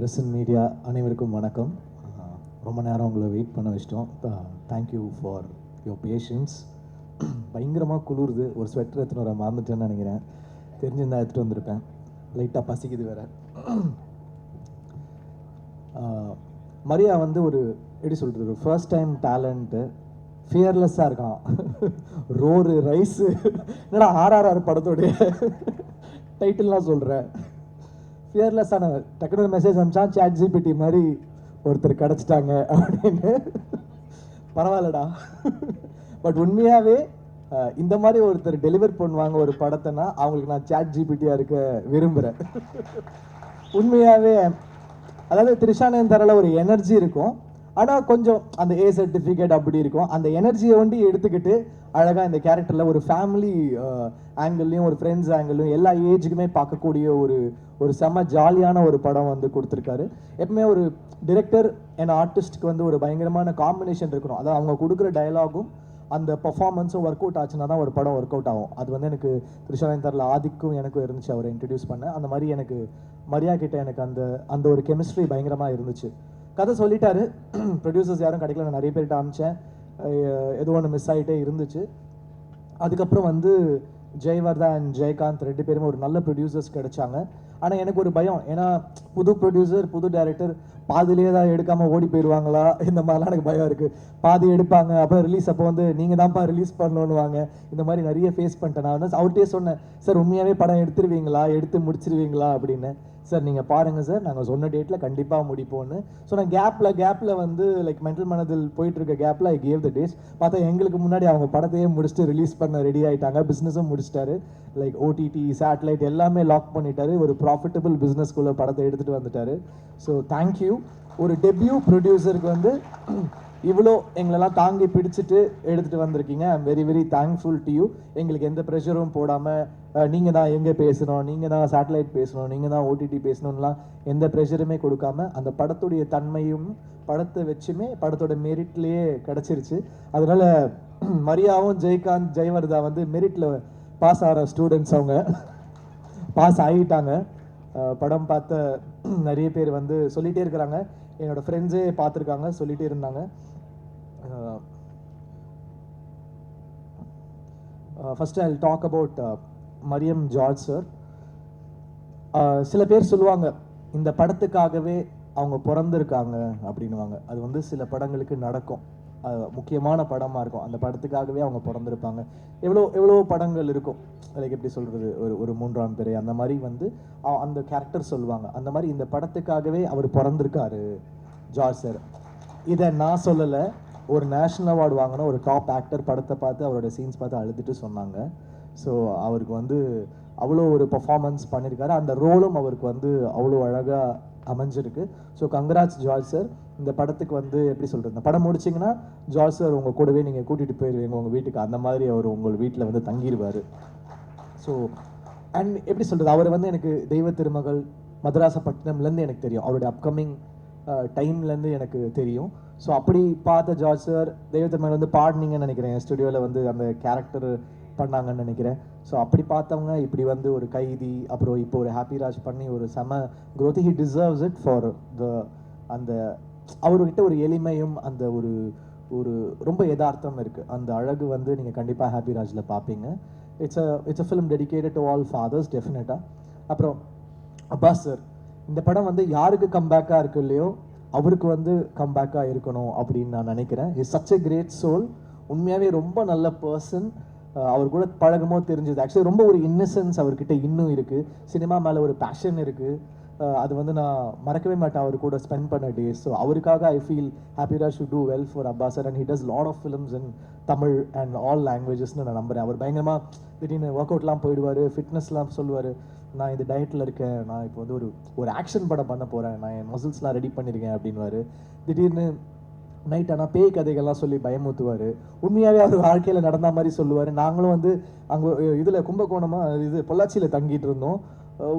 Press and media அனைவருக்கும் வணக்கம். ரொம்ப நேரம் உங்களை வெயிட் பண்ண வச்சிட்டோம். Thank you for your patience. பயங்கரமாக குளிருது. ஒரு ஸ்வெட்டர் எடுத்துன்னு வர மறந்துட்டேன்னு நினைக்கிறேன். தெரிஞ்சிருந்தா எடுத்துகிட்டு வந்திருப்பேன். லைட்டாக பசிக்குது வேறு. மரியா வந்து ஒரு எப்படி சொல்கிறது, ஒரு ஃபர்ஸ்ட் டைம் டேலண்ட்டு. ஃபியர்லெஸ்ஸாக இருக்கான். ரோரு ரைஸு என்னடா ஆர்ஆர்ஆர் படத்தோடைய டைட்டில்லாம் சொல்கிறேன். ஃபியர்லெஸ்ஸான டக்குனு மெசேஜ் அனுப்பிச்சான், சாட் ஜிபிடி மாதிரி ஒருத்தர் கிடச்சிட்டாங்க அப்படின்னு. பரவாயில்லடா. பட் உண்மையாகவே இந்த மாதிரி ஒருத்தர் டெலிவர் பண்ணுவாங்க ஒரு படத்தைன்னா அவங்களுக்கு நான் சாட் ஜிபிடியாக இருக்க விரும்புகிறேன். உண்மையாகவே அதாவது திரிஷானந்தரில் ஒரு எனர்ஜி இருக்கும், ஆனால் கொஞ்சம் அந்த ஏ சர்டிஃபிகேட் அப்படி இருக்கும். அந்த எனர்ஜியை ஒண்டி எடுத்துக்கிட்டு அழகாக இந்த கேரக்டரில் ஒரு ஃபேமிலி ஆங்கிள்லையும் ஒரு ஃப்ரெண்ட்ஸ் ஆங்கிள்லையும் எல்லா ஏஜுக்குமே பார்க்கக்கூடிய ஒரு செம்ம ஜாலியான ஒரு படம் வந்து கொடுத்துருக்காரு. எப்பவுமே ஒரு டிரெக்டர் அண்ட் ஆர்டிஸ்ட்க்கு வந்து ஒரு பயங்கரமான காம்பினேஷன் இருக்கணும். அதாவது அவங்க கொடுக்குற டயலாகும் அந்த பர்ஃபார்மன்ஸும் ஒர்க் அவுட் ஆச்சுன்னா தான் ஒரு படம் ஒர்க் அவுட் ஆகும். அது வந்து எனக்கு திரிஷானந்தரில் ஆதிக்கும் எனக்கும் இருந்துச்சு. அவரை இன்ட்ரடியூஸ் பண்ண அந்த மாதிரி எனக்கு மரியா கிட்ட எனக்கு அந்த ஒரு கெமிஸ்ட்ரி பயங்கரமாக இருந்துச்சு. கதை சொல்லிட்டாரு. ப்ரொடியூசர்ஸ் யாரும் கிடைக்கல. நான் நிறைய பேர்கிட்ட அனுப்பிச்சேன். ஏதோ ஒன்று மிஸ் ஆகிட்டே இருந்துச்சு. அதுக்கப்புறம் வந்து ஜெயவர்தா அண்ட் ஜெயகாந்த் ரெண்டு பேருமே ஒரு நல்ல ப்ரொடியூசர்ஸ் கிடைச்சாங்க. ஆனால் எனக்கு ஒரு பயம், ஏன்னா புது ப்ரொடியூசர் புது டைரக்டர் பாதிலே தான் எடுக்காமல் ஓடி போயிடுவாங்களா, இந்த மாதிரிலாம் எனக்கு பயம் இருக்குது. பாதி எடுப்பாங்க, அப்புறம் ரிலீஸ் அப்போ வந்து நீங்கள் தான்ப்பா ரிலீஸ் பண்ணணுன்னுவாங்க. இந்த மாதிரி நிறைய ஃபேஸ் பண்ணிட்டேன். நான் வந்து அவர்கிட்டே சொன்னேன், சார் உண்மையாகவே படம் எடுத்துருவீங்களா, எடுத்து முடிச்சிருவீங்களா அப்படின்னு. சார் நீங்கள் பாருங்கள் சார், நாங்கள் சொன்ன டேட்டில் கண்டிப்பாக முடிப்போன்னு. ஸோ நான் கேப்பில் வந்து லைக் மென்டல் மனதில் போயிட்டுருக்க கேப்பில் ஐ கேவ் த டேட்ஸ். பார்த்தா எங்களுக்கு முன்னாடி அவங்க படத்தையே முடிச்சுட்டு ரிலீஸ் பண்ண ரெடி ஆகிட்டாங்க. பிஸ்னஸும் முடிச்சிட்டாரு. லைக் ஓடிடி சேட்டலைட் எல்லாமே லாக் பண்ணிட்டாரு. ஒரு ப்ராஃபிட்டபிள் பிஸ்னஸ்குள்ளே படத்தை எடுத்துகிட்டு வந்துட்டாரு. So thank you. ஒரு டெபியூ ப்ரொடியூசருக்கு வந்து இவ்வளோ எங்களெல்லாம் தாங்கி பிடிச்சிட்டு எடுத்துகிட்டு வந்திருக்கீங்க. I am very very thankful to you. எங்களுக்கு எந்த ப்ரெஷரும் போடாமல் நீங்கள் தான் எங்கே பேசணும், நீங்கள் தான் சேட்டலைட் பேசணும், நீங்கள் தான் ஓடிடி பேசணும்லாம் எந்த ப்ரெஷருமே கொடுக்காம அந்த படத்துடைய தன்மையும் படத்தை வச்சுமே படத்தோட மெரிட்லேயே கிடச்சிருச்சு. அதனால் மரியாவும் ஜெயகாந்த் ஜெயவர்தா வந்து மெரிட்டில் பாஸ் ஆகிற ஸ்டூடெண்ட்ஸ். அவங்க பாஸ் ஆகிட்டாங்க. படம் பார்த்த நிறைய பேர் வந்து சொல்லிகிட்டே இருக்கிறாங்க. என்னோடய ஃப்ரெண்ட்ஸே பார்த்துருக்காங்க, சொல்லிகிட்டே இருந்தாங்க. First I will talk about Mariam George sir. சில பேர் சொல்லுவாங்க இந்த படத்துக்காகவே அவங்க பிறந்திருக்காங்க அப்படின்வாங்க. அது வந்து சில படங்களுக்கு நடக்கும். முக்கியமான படமாக இருக்கும், அந்த படத்துக்காகவே அவங்க பிறந்திருப்பாங்க. எவ்வளோ படங்கள் இருக்கும், லைக் எப்படி சொல்கிறது, ஒரு மூன்றாம் பிறை அந்த மாதிரி வந்து அந்த கேரக்டர் சொல்லுவாங்க. அந்த மாதிரி இந்த படத்துக்காகவே அவர் பிறந்திருக்காரு ஜார்ஜ் சார். இதை நான் சொல்லலை. ஒரு நேஷ்னல் அவார்டு வாங்கின ஒரு டாப் ஆக்டர் படத்தை பார்த்து அவரோட சீன்ஸ் பார்த்து அழுதுட்டு சொன்னாங்க. ஸோ அவருக்கு வந்து அவ்வளோ ஒரு பர்ஃபார்மன்ஸ் பண்ணியிருக்காரு. அந்த ரோலும் அவருக்கு வந்து அவ்வளோ அழகாக அமைஞ்சிருக்கு. So congrats George sir. இந்த படத்துக்கு வந்து எப்படி சொல்கிறது, இந்த படம் முடிச்சிங்கன்னா ஜார்ஜ் சார் உங்கள் கூடவே நீங்கள் கூட்டிகிட்டு போயிடுவீங்க உங்கள் வீட்டுக்கு. அந்த மாதிரி அவர் உங்கள் வீட்டில் வந்து தங்கிடுவார். ஸோ அண்ட் எப்படி சொல்கிறது, அவர் வந்து எனக்கு தெய்வ திருமகள் மதராசப்பட்டினம்லேருந்து எனக்கு தெரியும். அவருடைய அப்கமிங் டைம்லேருந்து எனக்கு தெரியும். ஸோ அப்படி பார்த்த ஜார்ஜ் சார் தெய்வ திருமகள் வந்து பாடினீங்கன்னு நினைக்கிறேன், ஸ்டுடியோவில் வந்து அந்த கேரக்டர் பண்ணாங்கன்னு நினைக்கிறேன். ஸோ அப்படி பார்த்தவங்க இப்படி வந்து ஒரு கைதி, அப்புறம் இப்போ ஒரு ஹாப்பி ராஜ் பண்ணி ஒரு செம growth. He deserves it for அந்த அவர்கிட்ட ஒரு எளிமையும் அந்த ஒரு ரொம்ப யதார்த்தம் இருக்குது. அந்த அழகு வந்து நீங்கள் கண்டிப்பாக ஹாப்பி ராஜில் பார்ப்பீங்க. It's a film dedicated to all fathers டெஃபினட்டாக. அப்புறம் அப்பாஸ் சார், இந்த படம் வந்து யாருக்கு கம்பேக்காக இருக்கு இல்லையோ அவருக்கு வந்து கம்பேக்காக இருக்கணும் அப்படின்னு நான் நினைக்கிறேன். Is such a great soul. உண்மையாகவே ரொம்ப நல்ல பர்சன். அவர் கூட பழகமோ தெரிஞ்சது. ஆக்சுவலி ரொம்ப ஒரு இன்னசென்ஸ் அவர்கிட்ட இன்னும் இருக்குது. சினிமா மேலே ஒரு பேஷன் இருக்குது. அது வந்து நான் மறக்கவே மாட்டேன் அவர் கூட ஸ்பெண்ட் பண்ண டேஸ். ஸோ அவருக்காக I feel happy Raj should do well for Abbas sir. And he does lot of films in Tamil and all லாங்குவேஜஸ்ன்னு நான் நம்புகிறேன். அவர் பயங்கரமாக திடீர்னு ஒர்க் அவுட்லாம் போயிடுவார், ஃபிட்னஸ்லாம் சொல்லுவார். நான் இந்த டயட்டில் இருக்கேன், நான் இப்போ வந்து ஒரு ஆக்ஷன் படம் பண்ண போகிறேன், நான் என் மசில்ஸ்லாம் ரெடி பண்ணியிருக்கேன் அப்படின்வாரு. திடீர்னு நைட் ஆனால் பேய் கதைகள்லாம் சொல்லி பயமுத்துவார். உண்மையாகவே அவர் வாழ்க்கையில் நடந்த மாதிரி சொல்லுவார். நாங்களும் வந்து அங்கே இதில் கும்பகோணமாக இது பொள்ளாச்சியில் தங்கிட்டு இருந்தோம்.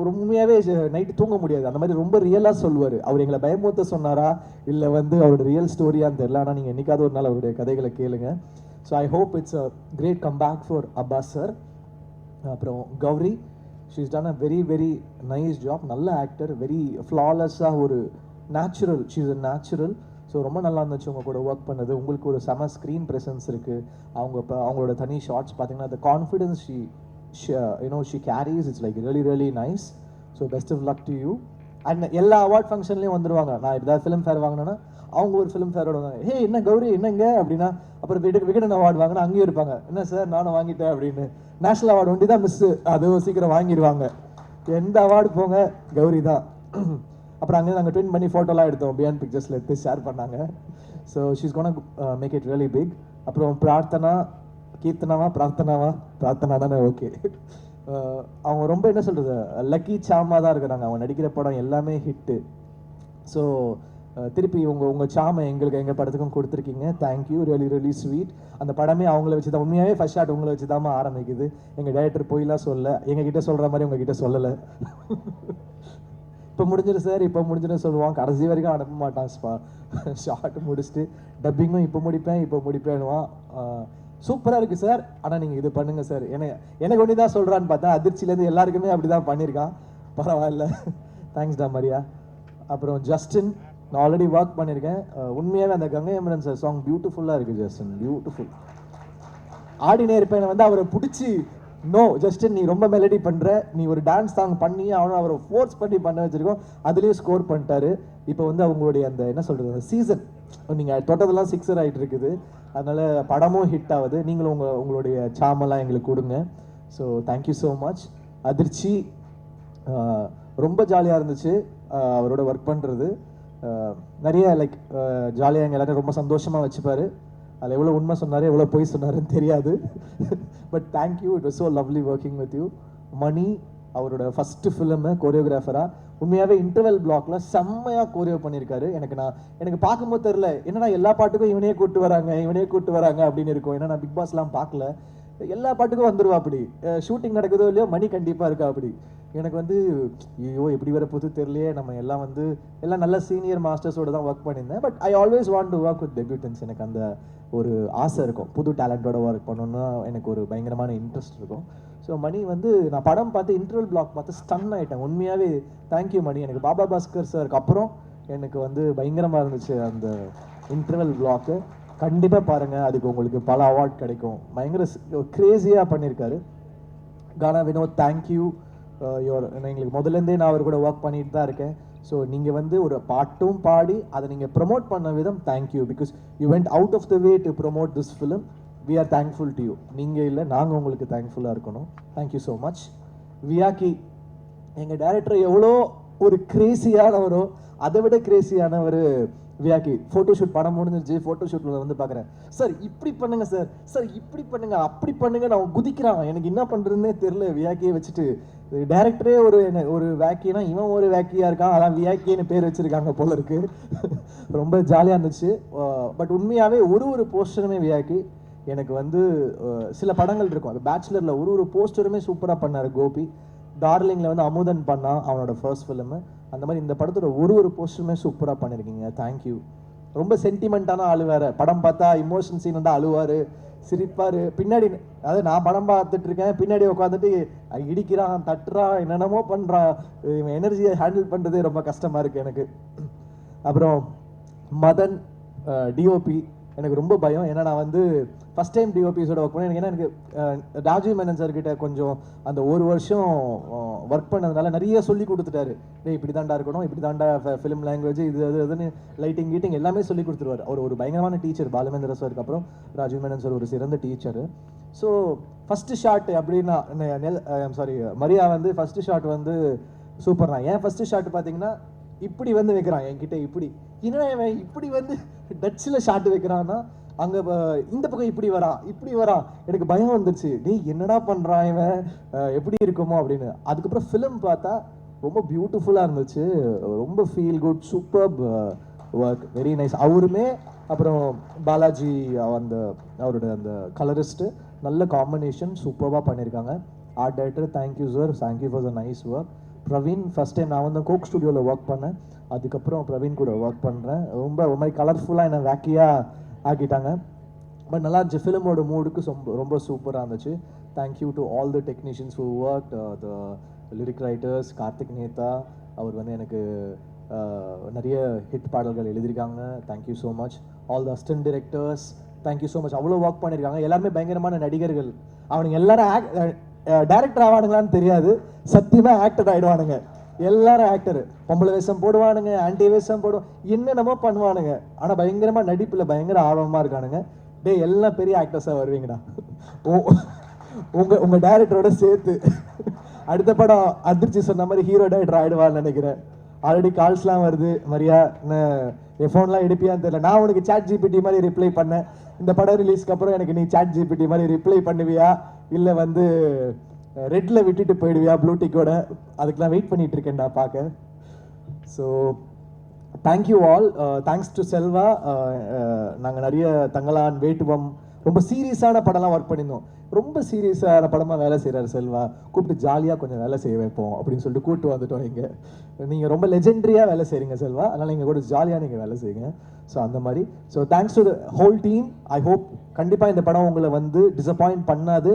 உண்மையாகவே நைட்டு தூங்க முடியாது. அந்த மாதிரி ரொம்ப ரியலாக சொல்லுவார். அவர் எங்களை பயமுத்த சொன்னாரா இல்லை வந்து அவரோட ரியல் ஸ்டோரியான்னு தெரியல. ஆனால் நீங்கள் என்றைக்காவது ஒரு நாள் அவருடைய கதைகளை கேளுங்க. So I hope it's a great comeback for Abbas sir. அப்புறம் Gowri, she's done a very very nice job. நல்ல ஆக்டர், வெரி ஃப்ளாலெஸ்ஸாக ஒரு natural, she's a natural. So ரொம்ப நல்லா இருந்துச்சு உங்கள் கூட ஒர்க் பண்ணது. உங்களுக்கு ஒரு செம ஸ்க்ரீன் ப்ரெசன்ஸ் இருக்குது. அவங்க இப்போ அவங்களோட தனி ஷார்ட்ஸ் பார்த்தீங்கன்னா the confidence she carries, it's like really really nice. So best of luck to you. And எல்லா அவார்ட் ஃபங்க்ஷன்லேயும் வந்துடுவாங்க. நான் ஏதாவது ஃபிலிம் ஃபேர் வாங்கினேன்னா அவங்க ஒரு ஃபிலிம் ஃபேரோட வாங்க, ஹே என்ன கௌரி என்னங்க அப்படின்னா, அப்புறம் விகடன் அவார்டு வாங்கினா அங்கேயும் இருப்பாங்க, என்ன சார் நானும் வாங்கிட்டேன் அப்படின்னு. நேஷனல் அவார்டு ஒண்டி தான் மிஸ்ஸு, அதுவும் சீக்கிரம் வாங்கிடுவாங்க. எந்த அவார்டு போங்க கௌரி தான். அப்புறம் அங்கே நாங்கள் ட்வின் பண்ணி ஃபோட்டோலாம் எடுத்தோம், பியாண்ட் பிக்சர்ஸில் எடுத்து ஷேர் பண்ணாங்க. So she's gonna make it really big. அப்புறம் பிரார்த்தனா பிரார்த்தனா தானே, ஓகே. அவங்க ரொம்ப என்ன சொல்கிறது, லக்கி சாமாக தான் இருக்கிறாங்க. அவங்க நடிக்கிற படம் எல்லாமே ஹிட்டு. ஸோ திருப்பி உங்கள் சாமை எங்கள் படத்துக்கும் கொடுத்துருக்கீங்க. Thank you, really really sweet. அந்த படமே அவங்கள வச்சு தான், உண்மையாகவே ஃபர்ஸ்ட் ஷாட் உங்களை வச்சு தான் ஆரம்பிக்குது. எங்கள் டைரக்டர் போயிலாம் சொல்ல, எங்ககிட்ட சொல்கிற மாதிரி உங்ககிட்ட சொல்லலை. இப்போ முடிஞ்சிடும் சார், இப்போ முடிஞ்சிடும் சொல்லுவான், கடைசி வரைக்கும் அனுப்ப மாட்டான். ஷார்ட் முடிச்சுட்டு டப்பிங்கும் இப்போ முடிப்பேன்னுவான். சூப்பராக இருக்குது சார், ஆனால் நீங்கள் இது பண்ணுங்கள் சார், எனக்கு ஒன்று தான் சொல்கிறான்னு பார்த்தா அதிர்ச்சியிலேருந்து எல்லாருக்குமே அப்படி தான் பண்ணியிருக்கான். பரவாயில்ல, தேங்க்ஸ் டா மரியா. அப்புறம் ஜஸ்டின், நான் ஆல்ரெடி ஒர்க் பண்ணியிருக்கேன். உண்மையாகவே அந்த கங்கை அமரன் சார் சாங் பியூட்டிஃபுல்லாக இருக்குது ஜஸ்டின், பியூட்டிஃபுல். ஆடினே இருப்பேன் வந்து அவரை பிடிச்சி, நோ ஜஸ்டின் நீ ரொம்ப மெலடி பண்ணுற, நீ ஒரு டான்ஸ் சாங் பண்ணி அவரை ஃபோர்ஸ் பண்ணி பண்ண வச்சுருக்கோம், அதுலேயும் ஸ்கோர் பண்ணிட்டாரு. இப்போ வந்து அவங்களுடைய அந்த என்ன சொல்கிறது, அந்த சீசன் நீங்கள் தொட்டதெல்லாம் சிக்ஸர் ஆகிட்டு இருக்குது. அதனால் படமும் ஹிட் ஆகுது. நீங்களும் உங்களுடைய சாமெல்லாம் எங்களுக்கு கொடுங்க. So thank you so much. அதிர்ச்சி, ரொம்ப ஜாலியாக இருந்துச்சு அவரோட ஒர்க் பண்ணுறது. நிறைய லைக் ஜாலியாக எங்கள் எல்லாரும் ரொம்ப சந்தோஷமாக வச்சுப்பார். அதில் எவ்வளோ உண்மை சொன்னார், எவ்வளோ பொய் சொன்னாருன்னு தெரியாது. But thank you, it was so lovely working with you. Mani, அவரோட ஃபஸ்ட்டு ஃபிலிமு கோரியோகிராஃபராக உண்மையாகவே இன்டர்வல் பிளாக்ல செம்மையாக கோரியோ பண்ணியிருக்காரு. எனக்கு பார்க்கும்போது தெரில, என்னடா எல்லா பாட்டுக்கும் இவனே கூப்பிட்டு வராங்க அப்படின்னு இருக்கும். ஏன்னா நான் பிக் பாஸ்லாம் பார்க்கல, எல்லா பாட்டுக்கும் வந்துடுவா அப்படி. ஷூட்டிங் நடக்குதோ இல்லையோ மணி கண்டிப்பாக இருக்கா அப்படி. எனக்கு வந்து ஐயோ எப்படி வர போது தெரியலையே, நம்ம எல்லாம் நல்ல சீனியர் மாஸ்டர்ஸோட தான் ஒர்க் பண்ணியிருந்தேன். But I always want to work with debutants. எனக்கு அந்த ஒரு ஆசை இருக்கும், புது டேலண்டோட ஒர்க் பண்ணணும்னா எனக்கு ஒரு பயங்கரமான இன்ட்ரெஸ்ட் இருக்கும். ஸோ மணி வந்து நான் படம் பார்த்து இன்டர்வல் பிளாக் பார்த்து ஸ்டன் ஆகிட்டேன். உண்மையாகவே தேங்க்யூ மணி. எனக்கு பாபா பாஸ்கர் சாருக்கு அப்புறம் எனக்கு வந்து பயங்கரமாக இருந்துச்சு அந்த இன்டர்வல் பிளாக்கு. கண்டிப்பாக பாருங்கள், அதுக்கு உங்களுக்கு பல அவார்ட் கிடைக்கும். பயங்கர கிரேசியாக பண்ணியிருக்காரு. கானா வினோத், தேங்க்யூ. எங்களுக்கு முதலேருந்தே நான் அவர் கூட ஒர்க் பண்ணிட்டு தான் இருக்கேன். ஸோ நீங்கள் வந்து ஒரு பாட்டும் பாடி அதை நீங்கள் ப்ரொமோட் பண்ண விதம் thank you. Because you went out of the way to promote this film. We are thankful to you. நீங்கள் இல்லை, நாங்கள் உங்களுக்கு தேங்க்ஃபுல்லாக இருக்கணும். Thank you so much. வியாக்கி, எங்கள் டைரக்டர் எவ்வளோ ஒரு கிரேசியானவரோ அதை விட கிரேசியானவர் வியாக்கி. ஃபோட்டோஷூட் படம் முடிஞ்சிருச்சு, ஃபோட்டோஷூட்டில் வந்து பார்க்குறேன், சார் இப்படி பண்ணுங்க சார் இப்படி பண்ணுங்க அப்படி பண்ணுங்க, நான் குதிக்கிறான். எனக்கு என்ன பண்ணுறதுன்னே தெரில. வியாக்கியை வச்சுட்டு டைரக்டரே ஒரு வேக்கினா இவன் ஒரு வேக்கியாக இருக்கான், அதான் வியாக்கின்னு பேர் வச்சுருக்காங்க போல இருக்கு. ரொம்ப ஜாலியாக இருந்துச்சு. பட் உண்மையாகவே ஒரு போஸ்டருமே வியாக்கி. எனக்கு வந்து சில படங்கள் இருக்கும், அது பேச்சுலரில் ஒரு போஸ்டருமே சூப்பராக பண்ணார் கோபி. டார்லிங்கில் வந்து அமுதன் பண்ணான், அவனோட ஃபர்ஸ்ட் ஃபிலிமு. அந்த மாதிரி இந்த படத்தோட ஒரு போஸ்டருமே சூப்பராக பண்ணியிருக்கீங்க. தேங்க்யூ. ரொம்ப சென்டிமெண்ட்டான ஆளு வேறு. படம் பார்த்தா இமோஷன் சீன் வந்து அழுவார், சிரிப்பார். பின்னாடி அதாவது நான் படம் பார்த்துட்டு இருக்கேன், பின்னாடி உட்காந்துட்டு இடிக்கிறான், தட்டுறான், என்னென்னமோ பண்ணுறான். எனர்ஜியை ஹேண்டில் பண்ணுறதே ரொம்ப கஷ்டமாக இருக்குது எனக்கு. அப்புறம் மதன் டிஓபி, எனக்கு ரொம்ப பயம். ஏன்னா நான் வந்து ஃபஸ்ட் டைம் டிஓபிஸோட ஒர்க் பண்ணேன். ஏன்னா எனக்கு ராஜீவ் மேனன் சார்கிட்ட கொஞ்சம் அந்த ஒரு வருஷம் ஒர்க் பண்ணதுனால நிறைய சொல்லி கொடுத்துட்டாரு. இப்படி தாண்டா இருக்கணும், இப்படி தாண்டா ஃபிலிம் லாங்குவேஜ், அதுன்னு லைட்டிங் கீட்டிங் எல்லாமே சொல்லி கொடுத்துருவார். அவர் ஒரு பயங்கரமான டீச்சர். பாலமேந்திர சாருக்கு அப்புறம் ராஜீவ் மேனன் சார் ஒரு சிறந்த டீச்சரு. ஸோ ஃபஸ்ட்டு ஷாட் அப்படின்னா மரியா வந்து ஃபஸ்ட்டு ஷாட் வந்து சூப்பர் தான். ஏன் ஃபஸ்ட்டு ஷாட் பார்த்தீங்கன்னா இப்படி வந்து வைக்கிறான் என்கிட்ட, இப்படி என்ன இப்படி வந்து டச்சில் ஷாட் வைக்கிறான்னா அங்கே இந்த பக்கம் இப்படி வரான். எனக்கு பயம் வந்துருச்சு, டேய் என்னடா பண்ணுறான் இவன், எப்படி இருக்குமோ அப்படின்னு. அதுக்கப்புறம் ஃபிலிம் பார்த்தா ரொம்ப பியூட்டிஃபுல்லாக இருந்துச்சு. ரொம்ப feel good, super work, very nice. அவருமே அப்புறம் பாலாஜி அவரோட அந்த கலரிஸ்ட்டு நல்ல காம்பினேஷன், சூப்பராக பண்ணியிருக்காங்க. Art director thank you sir, thank you for the nice work. Praveen, first time நான் வந்து கோக் ஸ்டுடியோவில் ஒர்க் பண்ணேன், அதுக்கப்புறம் பிரவீன் கூட ஒர்க் பண்ணுறேன். ரொம்ப ஒரு மாதிரி கலர்ஃபுல்லாக என்னை வேக்கியாக ஆக்கிட்டாங்க. பட் நல்லா இருந்துச்சு. ஃபிலிமோட மூடுக்கு ரொம்ப சூப்பராக இருந்துச்சு. Thank you to all the technicians who work, the lyric writers Karthik Netha, அவர் வந்து எனக்கு நிறைய ஹிட் பாடல்கள் எழுதியிருக்காங்க. Thank you so much. All the assistant directors, thank you so much. அவ்வளோ ஒர்க் பண்ணியிருக்காங்க. எல்லாருமே பயங்கரமான நடிகர்கள். அவனுங்க எல்லாரும் டேரக்டர் ஆவானுங்களான்னு தெரியாது, சத்தியமாக ஆக்டர் ஆகிடுவானுங்க. எல்லாரும் ஆக்டர். பொம்பளை வேஷம் போடுவானுங்க, ஆன்டி வேஷம் போடுவான், என்னென்னமோ பண்ணுவானுங்க. ஆனால் பயங்கரமாக நடிப்பில் பயங்கர ஆர்வமாக இருக்கானுங்க. டே எல்லாம் பெரிய ஆக்டர்ஸாக வருவீங்கடா. உங்கள் டேரக்டரோட சேர்த்து அடுத்த படம் அதிர்ச்சி சொன்ன மாதிரி ஹீரோ டேரக்டர் ஆகிடுவான்னு நினைக்கிறேன். ஆல்ரெடி கால்ஸ்லாம் வருது. மரியா என் ஃபோன்லாம் எடுப்பியான்னு தெரியல. நான் உனக்கு சாட் ஜிபிடி மாதிரி ரிப்ளை பண்ணேன். இந்த படம் ரிலீஸ்க்கு அப்புறம் எனக்கு நீ சாட் ஜிபிடி மாதிரி ரிப்ளை பண்ணுவியா, இல்லை வந்து ரெட்டில் விட்டுட்டு போயிடுவியா ப்ளூடிக்கோட? அதுக்கெலாம் வெயிட் பண்ணிட்டு இருக்கேன்டா பார்க்க. So thank you all. Thanks to Selva. நாங்கள் நிறைய தங்கலான், வேட்டுவம், ரொம்ப சீரியஸான படம்லாம் ஒர்க் பண்ணியிருந்தோம். ரொம்ப சீரியஸான படமாக வேலை செய்கிறார் செல்வா. கூப்பிட்டு ஜாலியாக கொஞ்சம் வேலை செய்ய வைப்போம் அப்படின்னு சொல்லிட்டு கூப்பிட்டு வந்துட்டோம். இங்கே நீங்கள் ரொம்ப லெஜெண்டரியாக வேலை செய்கிறீங்க செல்வா, அதனால் நீங்கள் கூட ஜாலியாக நீங்கள் வேலை செய்யுங்க. ஸோ அந்த மாதிரி. So thanks to the whole team. I hope கண்டிப்பாக இந்த படம் உங்களை வந்து டிசப்பாயிண்ட் பண்ணாது.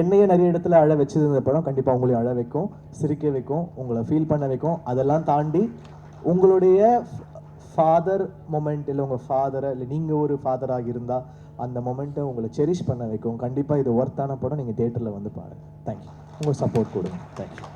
என்னையே நிறைய இடத்துல அழ வச்சது இந்த படம் கண்டிப்பாக உங்களையும் அழ வைக்கும், சிரிக்க வைக்கும், உங்களை ஃபீல் பண்ண வைக்கும். அதெல்லாம் தாண்டி உங்களுடைய ஃபாதர் மொமெண்ட், இல்லை உங்கள் ஃபாதரை, இல்லை நீங்கள் ஒரு ஃபாதராக இருந்தால் அந்த மொமெண்ட்டை உங்களை செரிஷ் பண்ண வைக்கும். கண்டிப்பாக இது ஒர்த்தான படம். நீங்கள் தியேட்டரில் வந்து பாருங்கள். தேங்க்யூ. உங்கள் சப்போர்ட் கொடுங்க. தேங்க்யூ.